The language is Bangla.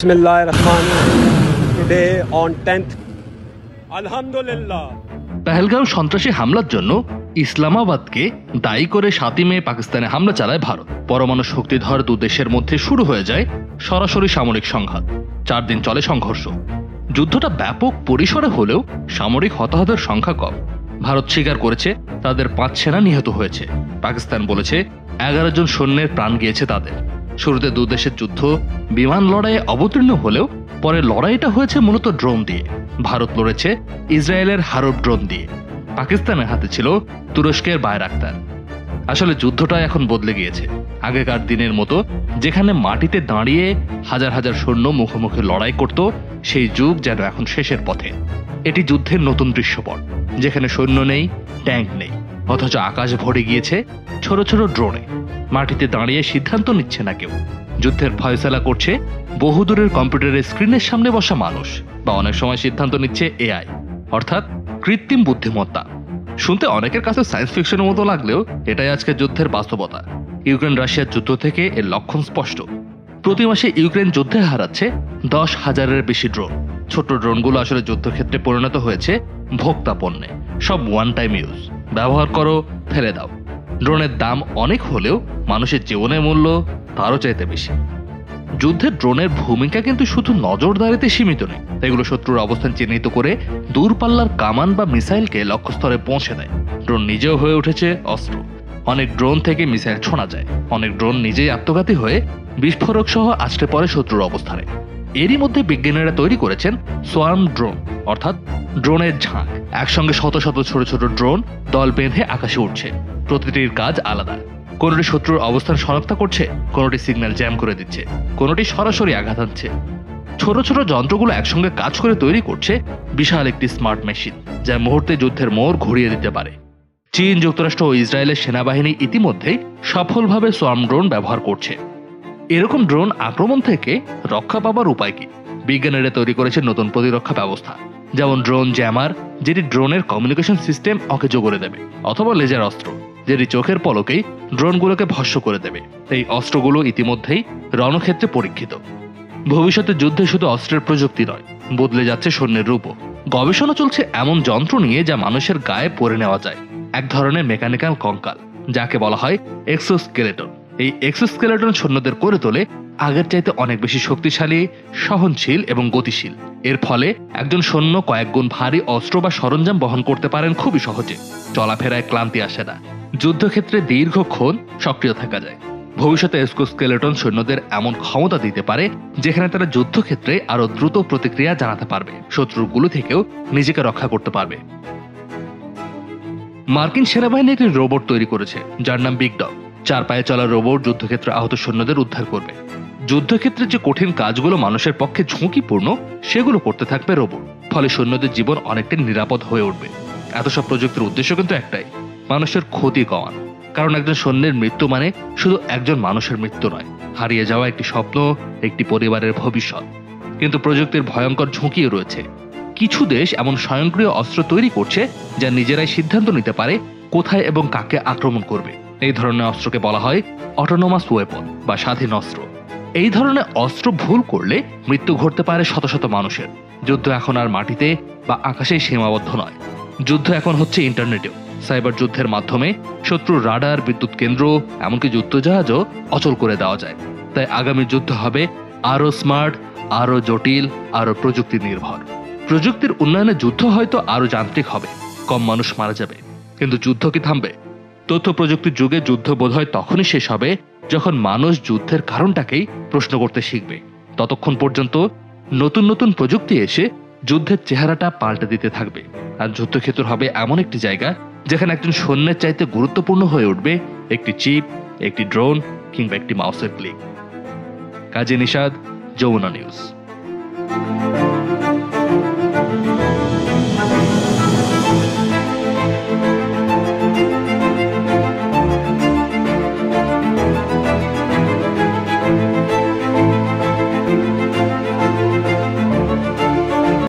Today on 10th, Alhamdulillah. Pahalgaon সন্ত্রাসী হামলার জন্য ইসলামাবাদকে দায়ী করে 7 মে পাকিস্তানে হামলা চালায় ভারত। পরমাণু শক্তিধর দু দেশের মধ্যে শুরু হয়ে যায় সরাসরি সামরিক সংঘাত। 4 দিন চলে সংঘর্ষ। যুদ্ধটা ব্যাপক পরিসরে হলেও সামরিক হতাহতের সংখ্যা কম। ভারত স্বীকার করেছে তাদের 5 সেনা নিহত হয়েছে। পাকিস্তান বলেছে 11 জন সৈন্যের প্রাণ গিয়েছে তাদের। শুরুতে দু দেশের যুদ্ধ বিমান লড়াইয়ে অবতীর্ণ হলেও পরে লড়াইটা হয়েছে মূলত ড্রোন দিয়ে। ভারত লড়েছে ইসরায়েলের হারব ড্রোন দিয়ে। পাকিস্তানের হাতে ছিল তুরস্কের বায়রাক্তার। আসলে যুদ্ধটা এখন বদলে গিয়েছে। আগেকার দিনের মতো যেখানে মাটিতে দাঁড়িয়ে হাজার হাজার সৈন্য মুখোমুখি লড়াই করত, সেই যুগ যেন এখন শেষের পথে। এটি যুদ্ধের নতুন দৃশ্যপট, যেখানে সৈন্য নেই, ট্যাঙ্ক নেই, অথচ আকাশ ভরে গিয়েছে ছোট ছোট ড্রোনে। মাটিতে দাঁড়িয়ে সিদ্ধান্ত নিচ্ছে না কেউ। যুদ্ধের ফয়সালা করছে বহুদূরের কম্পিউটারের স্ক্রিনের সামনে বসা মানুষ, বা অনেক সময় সিদ্ধান্ত নিচ্ছে এআই, অর্থাৎ কৃত্রিম বুদ্ধিমত্তা। শুনতে অনেকের কাছে সায়েন্স ফিকশনের মতো লাগলেও এটাই আজকে যুদ্ধের বাস্তবতা। ইউক্রেন রাশিয়ার যুদ্ধ থেকে এর লক্ষণ স্পষ্ট। প্রতি মাসে ইউক্রেন যুদ্ধে হারাচ্ছে 10,000-এর বেশি ড্রোন। ছোট ড্রোনগুলো আসলে যুদ্ধক্ষেত্রে পরিণত হয়েছে ভোক্তা পণ্যে। সব ওয়ান টাইম ইউজ, ব্যবহার করো, ফেলে দাও। ড্রোনের দাম অনেক হলেও মানুষের জীবনের মূল্য তারও চাইতে বেশি। যুদ্ধে ড্রোনের ভূমিকা কিন্তু শুধু নজরদারিতে সীমিত নেই। এগুলো শত্রুর অবস্থান চিহ্নিত করে দূরপাল্লার কামান বা মিসাইলকে লক্ষ্যস্থলে পৌঁছে দেয়। ড্রোন নিজেও হয়ে উঠেছে অস্ত্র। অনেক ড্রোন থেকে মিসাইল ছোঁড়া যায়। অনেক ড্রোন নিজেই আত্মঘাতী হয়ে বিস্ফোরক সহ আছড়ে পড়ে শত্রুর অবস্থানে। এরই মধ্যে বিজ্ঞানীরা তৈরি করেছেন সোয়ার্ম ড্রোন, অর্থাৎ ড্রোনের ঝাঁক। একসঙ্গে শত শত ছোট ছোট ড্রোন দল বেঁধে আকাশে উঠছে। প্রতিটির কাজ আলাদা। কোনোটি শত্রুর অবস্থান শনাক্ত করছে, কোনোটি সিগন্যাল জ্যাম করে দিচ্ছে, কোনোটি সরাসরি আঘাত আনছে। ছোট ছোট যন্ত্রগুলো একসঙ্গে কাজ করে তৈরি করছে বিশাল একটি স্মার্ট মেশিন, যা মুহূর্তে যুদ্ধের মোড় ঘুরিয়ে দিতে পারে। চীন, যুক্তরাষ্ট্র ও ইসরায়েলের সেনাবাহিনী ইতিমধ্যেই সফলভাবে সোয়ার্ম ড্রোন ব্যবহার করছে। এরকম ড্রোন আক্রমণ থেকে রক্ষা পাবার উপায় কি? বিজ্ঞানীরা তৈরি করেছে নতুন প্রতিরক্ষা ব্যবস্থা, যেমন ড্রোন জ্যামার, যেটি ড্রোনের কমিউনিকেশন সিস্টেম অকেজো করে দেবে, অথবা লেজার অস্ত্র, যেটি চোখের পলকেই ড্রোনগুলোকে ভস্ম করে দেবে। এই অস্ত্রগুলো ইতিমধ্যেই রণক্ষেত্রে পরীক্ষিত। ভবিষ্যতে যুদ্ধে শুধু অস্ত্রের প্রযুক্তি নয়, বদলে যাচ্ছে সৈন্যের রূপও। গবেষণা চলছে এমন যন্ত্র নিয়ে যা মানুষের গায়ে পরে নেওয়া যায়, এক ধরনের মেকানিক্যাল কঙ্কাল, যাকে বলা হয় এক্সোস্কেলেটন। এই এক্সোস্কেলেটন সৈন্যদের করে তোলে আগের চাইতে অনেক বেশি শক্তিশালী, সহনশীল এবং গতিশীল। এর ফলে একজন সৈন্য কয়েক গুণ ভারী অস্ত্র বা সরঞ্জাম বহন করতে পারেন খুবই সহজে। চলাফেরায় ক্লান্তি আসে না, যুদ্ধক্ষেত্রে দীর্ঘক্ষণ সক্রিয় থাকা যায়। ভবিষ্যতে এক্সোস্কেলেটন সৈন্যদের এমন ক্ষমতা দিতে পারে যেখানে তারা যুদ্ধক্ষেত্রে আরো দ্রুত প্রতিক্রিয়া জানাতে পারবে, শত্রুগুলো থেকেও নিজেকে রক্ষা করতে পারবে। মার্কিন সেনাবাহিনী একটি রোবট তৈরি করেছে যার নাম বিগ ডগ। 4 পায়ে চলা রোবট যুদ্ধক্ষেত্রে আহত সৈন্যদের উদ্ধার করবে। যুদ্ধক্ষেত্রে যে কঠিন কাজগুলো মানুষের পক্ষে ঝুঁকিপূর্ণ, সেগুলো করতে থাকবে রোবট। ফলে সৈন্যদের জীবন অনেকটা নিরাপদ হয়ে উঠবে। এত সব প্রযুক্তির উদ্দেশ্য কিন্তু একটাই, মানুষের ক্ষতি কমানো। কারণ একজন সৈন্যের মৃত্যু মানে শুধু একজন মানুষের মৃত্যু নয়, হারিয়ে যাওয়া একটি স্বপ্ন, একটি পরিবারের ভবিষ্যৎ। কিন্তু প্রযুক্তির ভয়ঙ্কর ঝুঁকিও রয়েছে। কিছু দেশ এমন স্বয়ংক্রিয় অস্ত্র তৈরি করছে যা নিজেরাই সিদ্ধান্ত নিতে পারে কোথায় এবং কাকে আক্রমণ করবে। এই ধরনের অস্ত্রকে বলা হয় অটোনোমাস ওয়েপন বা স্বাধীন অস্ত্র। এই ধরনের অস্ত্র ভুল করলে মৃত্যু ঘটতে পারে শত শত মানুষের। যুদ্ধ এখন আর মাটিতে বা আকাশে সীমাবদ্ধ নয়, যুদ্ধ এখন হচ্ছে ইন্টারনেটেও। সাইবার যুদ্ধের মাধ্যমে শত্রুর রাডার, বিদ্যুৎ কেন্দ্র, এমনকি যুদ্ধজাহাজও অচল করে দেওয়া যায়। তাই আগামী যুদ্ধ হবে আরো স্মার্ট, আরো জটিল, আরো প্রযুক্তি নির্ভর। প্রযুক্তির উন্নয়নে যুদ্ধ হয়তো আরো যান্ত্রিক হবে, কম মানুষ মারা যাবে, কিন্তু যুদ্ধ কি থামবে? তথ্য প্রযুক্তির যুগে যুদ্ধ বোধহয় তখনই শেষ হবে যখন মানুষ যুদ্ধের কারণটাকেই প্রশ্ন করতে শিখবে। ততক্ষণ পর্যন্ত নতুন নতুন প্রযুক্তি এসে যুদ্ধের চেহারাটা পাল্টে দিতে থাকবে। আর যুদ্ধক্ষেত্র হবে এমন একটি জায়গা যেখানে একজন সৈন্যের চাইতে গুরুত্বপূর্ণ হয়ে উঠবে একটি চিপ, একটি ড্রোন কিংবা একটি মাউসের ক্লিক। কাজী নিশাদ, যমুনা নিউজ।